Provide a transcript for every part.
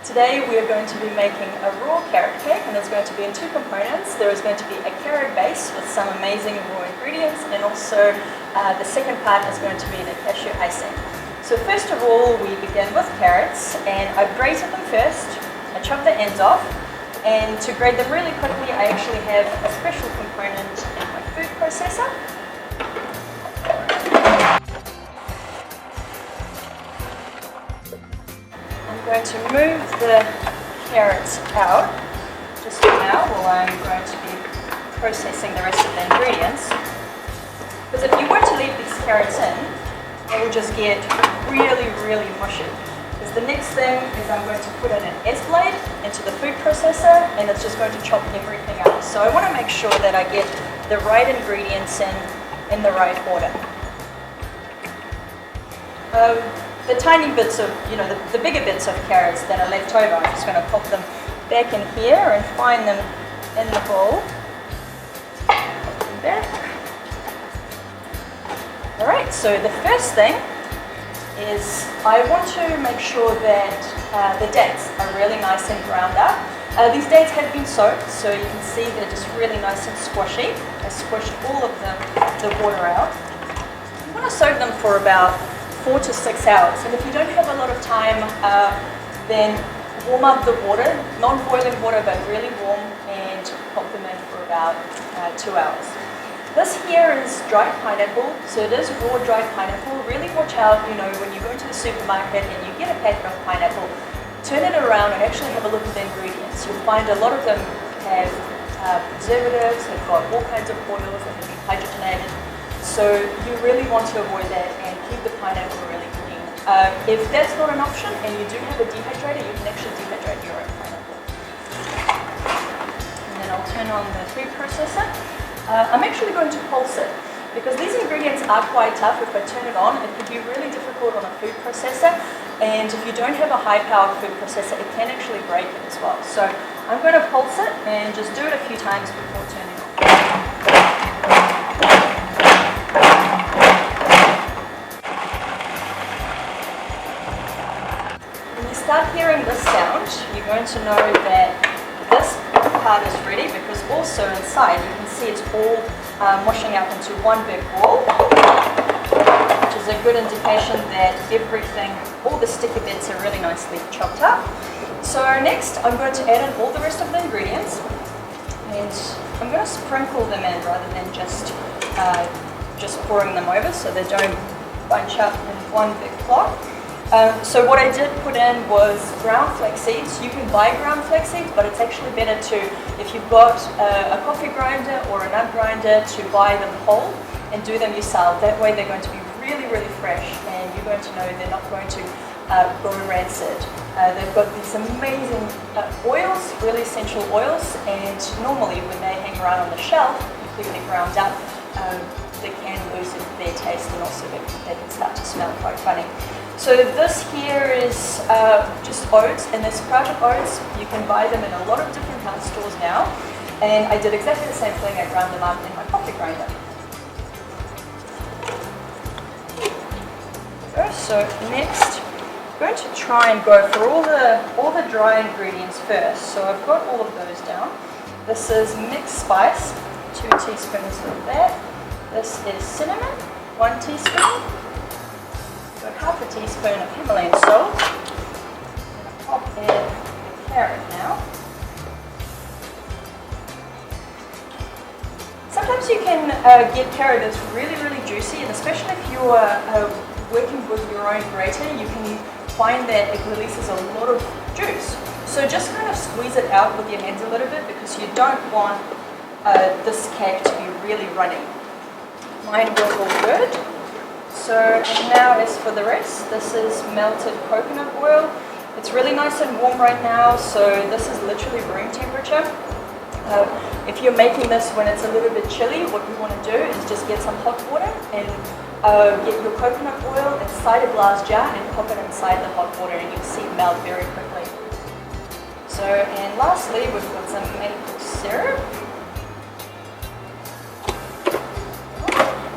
Today we are going to be making a raw carrot cake, and it's going to be in two components. There is going to be a carrot base with some amazing raw ingredients, and also the second part is going to be the cashew icing. So first of all, we begin with carrots, and I've grated them first. I chop the ends off, and to grate them really quickly, I actually have a special component in my food processor. I'm going to move the carrots out just for now while I'm going to be processing the rest of the ingredients. Because if you were to leave these carrots in, they will just get really, really mushy. Because the next thing is I'm going to put in an S blade into the food processor, and it's just going to chop everything up. So I want to make sure that I get the right ingredients in the right order. The tiny bits of, the bigger bits of carrots that are left over, I'm just going to pop them back in here and find them in the bowl. There. Alright, so the first thing is I want to make sure that the dates are really nice and ground up. These dates have been soaked, so you can see they're just really nice and squashy. I squished all of the water out. I'm going to soak them for about 4 to 6 hours, and if you don't have a lot of time, then warm up the water, non-boiling water but really warm, and pop them in for about 2 hours. This here is dried pineapple, so it is raw dried pineapple. Really watch out, when you go into the supermarket and you get a packet of pineapple, turn it around and actually have a look at the ingredients. You'll find a lot of them have preservatives, have got all kinds of oils that have been hydrogenated. So you really want to avoid that and keep the pineapple really clean. If that's not an option and you do have a dehydrator, you can actually dehydrate your own pineapple. And then I'll turn on the food processor. I'm actually going to pulse it because these ingredients are quite tough. If I turn it on, it can be really difficult on a food processor, and if you don't have a high-powered food processor, it can actually break it as well. So I'm going to pulse it and just do it a few times before turning it on. When you start hearing this sound, you're going to know that this part is ready, because also inside you can see it's all mushing up into one big ball, which is a good indication that everything, all the sticky bits are really nicely chopped up. So next I'm going to add in all the rest of the ingredients, and I'm going to sprinkle them in rather than just pouring them over so they don't bunch up in one big clot. So what I did put in was ground flax seeds. You can buy ground flax seeds, but it's actually better to, if you've got a coffee grinder or a nut grinder, to buy them whole and do them yourself. That way they're going to be really, really fresh, and you're going to know they're not going to go rancid. They've got these amazing oils, really essential oils, and normally when they hang around on the shelf, completely ground up, they can lose their taste, and also they can start to smell quite funny. So this here is just oats, and they're sprouted oats. You can buy them in a lot of different health stores now. And I did exactly the same thing. I ground them up in my coffee grinder. So next, I'm going to try and go for all the dry ingredients first. So I've got all of those down. This is mixed spice, 2 teaspoons of that. This is cinnamon, 1 teaspoon. Half a teaspoon of Himalayan salt. I'm going to pop in the carrot now. Sometimes you can get carrot that's really, really juicy, and especially if you are working with your own grater, you can find that it releases a lot of juice. So just kind of squeeze it out with your hands a little bit, because you don't want this cake to be really runny. Mine was all good. So now as for the rest, this is melted coconut oil. It's really nice and warm right now, so this is literally room temperature. If you're making this when it's a little bit chilly, what you want to do is just get some hot water and get your coconut oil inside a glass jar and pop it inside the hot water, and you'll see it melt very quickly. So, and lastly, we've got some maple syrup.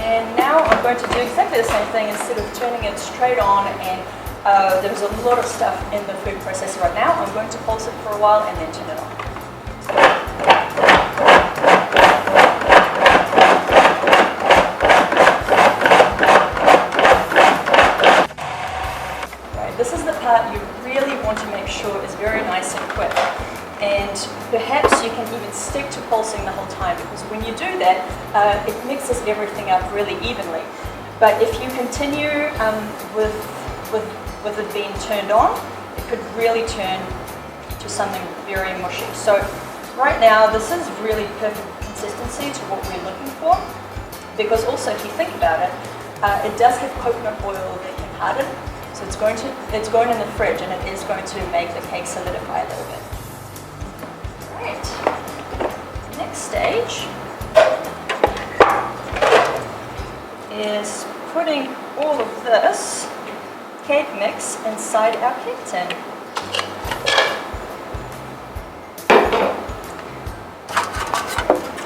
And now I'm going to do exactly the same thing. Instead of turning it straight on and There's a lot of stuff in the food processor right now. I'm going to pulse it for a while and then turn it on. Right, this is the part you really want to make sure is very nice and quick. And perhaps you can even stick to pulsing the whole time, because when you do that, it mixes everything up really evenly. But if you continue with it being turned on, it could really turn to something very mushy. So right now, this is really perfect consistency to what we're looking for, because also if you think about it, it does have coconut oil that can harden. So it's going in the fridge, and it is going to make the cake solidify a little bit. Right. Next stage is putting all of this cake mix inside our cake tin.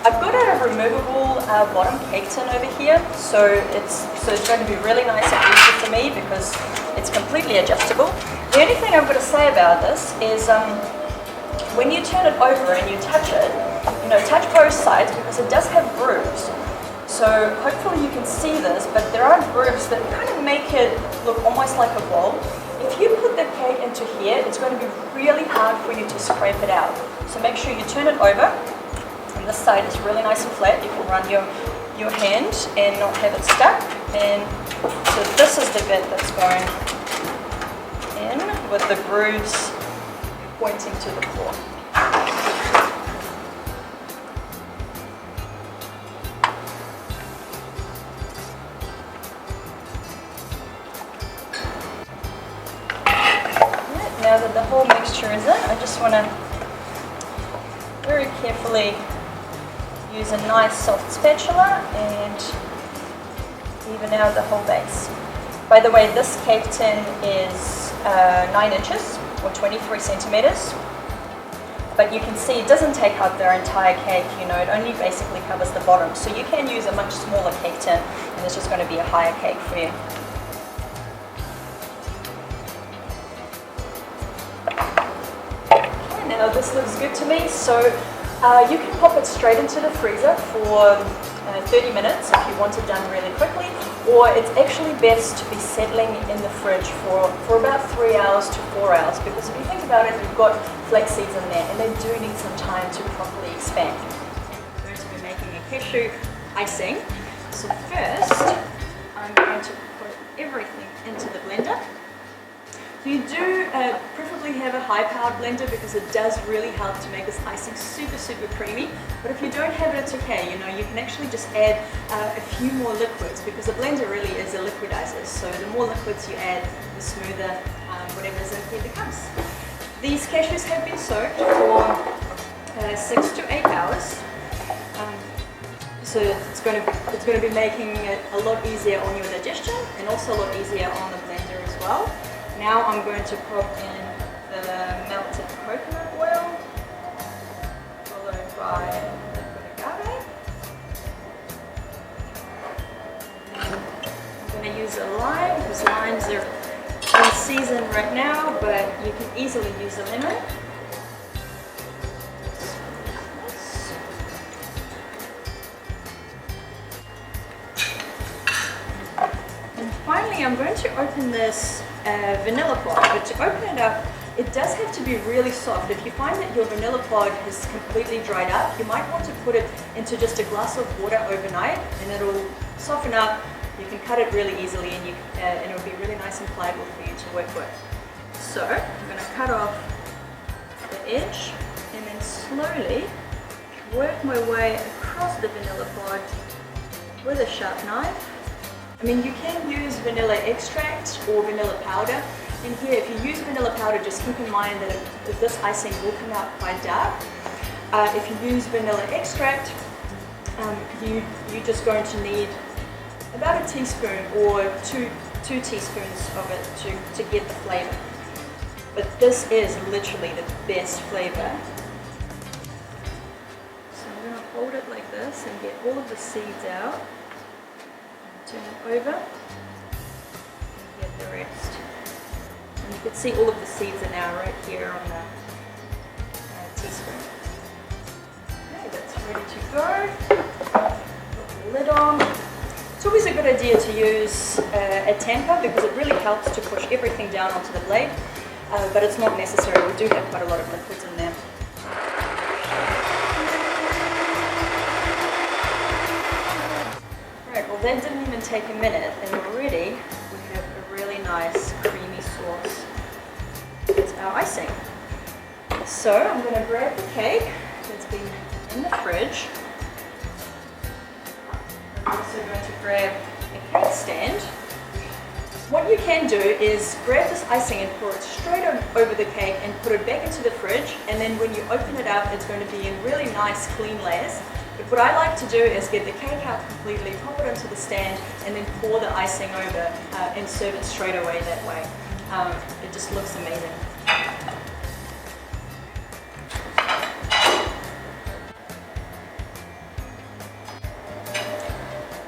I've got a removable bottom cake tin over here, so it's going to be really nice and easy for me because it's completely adjustable. The only thing I'm going to say about this is when you turn it over and you touch it, touch both sides, because it does have grooves. So hopefully you can see this, but there are grooves that kind of make it look almost like a bowl. If you put the cake into here, it's going to be really hard for you to scrape it out. So make sure you turn it over, and this side is really nice and flat. You can run your hand and not have it stuck. And so this is the bit that's going in with the grooves pointing to the floor. Now that the whole mixture is in, I just want to very carefully use a nice soft spatula and even out the whole base. By the way, this cake tin is 9 inches or 23 centimeters, but you can see it doesn't take up their entire cake, it only basically covers the bottom. So you can use a much smaller cake tin, and it's just going to be a higher cake for you. Now this looks good to me, so you can pop it straight into the freezer for 30 minutes if you want it done really quickly, or it's actually best to be settling in the fridge for about 3 hours to 4 hours, because if you think about it, you've got flax seeds in there and they do need some time to properly expand. I'm going to be making a cashew icing, so first I'm going to put everything into the blender. You do preferably have a high-powered blender, because it does really help to make this icing super, super creamy. But if you don't have it, it's okay. You can actually just add a few more liquids, because a blender really is a liquidizer. So the more liquids you add, the smoother whatever's in here becomes. These cashews have been soaked for 6 to 8 hours. So it's going to be making it a lot easier on your digestion, and also a lot easier on the blender as well. Now I'm going to pop in the melted coconut oil, followed by liquid agave. I'm going to use a lime, because limes are in season right now, but you can easily use a lemon. And finally, I'm going to open this vanilla pod, but to open it up, it does have to be really soft. If you find that your vanilla pod has completely dried up, you might want to put it into just a glass of water overnight, and it'll soften up. You can cut it really easily, and it'll be really nice and pliable for you to work with. So I'm going to cut off the edge, and then slowly work my way across the vanilla pod with a sharp knife. I mean, you can use vanilla extract or vanilla powder. In here, if you use vanilla powder, just keep in mind that this icing will come out quite dark. If you use vanilla extract, you're just going to need about a teaspoon or two teaspoons of it to get the flavor. But this is literally the best flavor. So I'm going to hold it like this and get all of the seeds out. Turn it over and get the rest. You can see all of the seeds are now right here on the teaspoon. Okay, that's ready to go. Put the lid on. It's always a good idea to use a tamper because it really helps to push everything down onto the blade, but it's not necessary. We do have quite a lot of liquids in there. Right, well that didn't even take a minute and already we have a really nice creamy sauce. It's our icing. So I'm going to grab the cake that's been in the fridge. I'm also going to grab a cake stand. What you can do is grab this icing and pour it straight over the cake and put it back into the fridge, and then when you open it up it's going to be in really nice clean layers. But what I like to do is get the cake out completely, pop it into the stand, and then pour the icing over and serve it straight away that way. It just looks amazing.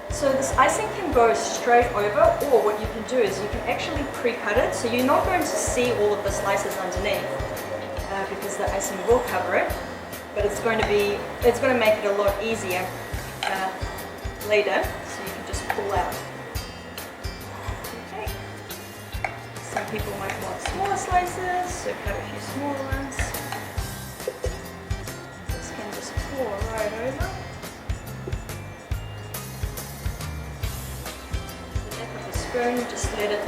So this icing can go straight over, or what you can do is you can actually pre-cut it, so you're not going to see all of the slices underneath because the icing will cover it, but it's going to make it a lot easier later, so you can just pull out. Okay. Some people might want smaller slices, so cut a few smaller ones. This can just pour right over. Spoon, just let it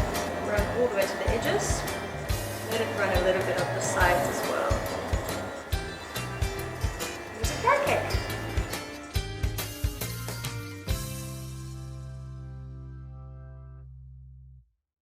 run all the way to the edges. Let it run a little bit up the sides as well. There's a carrot cake.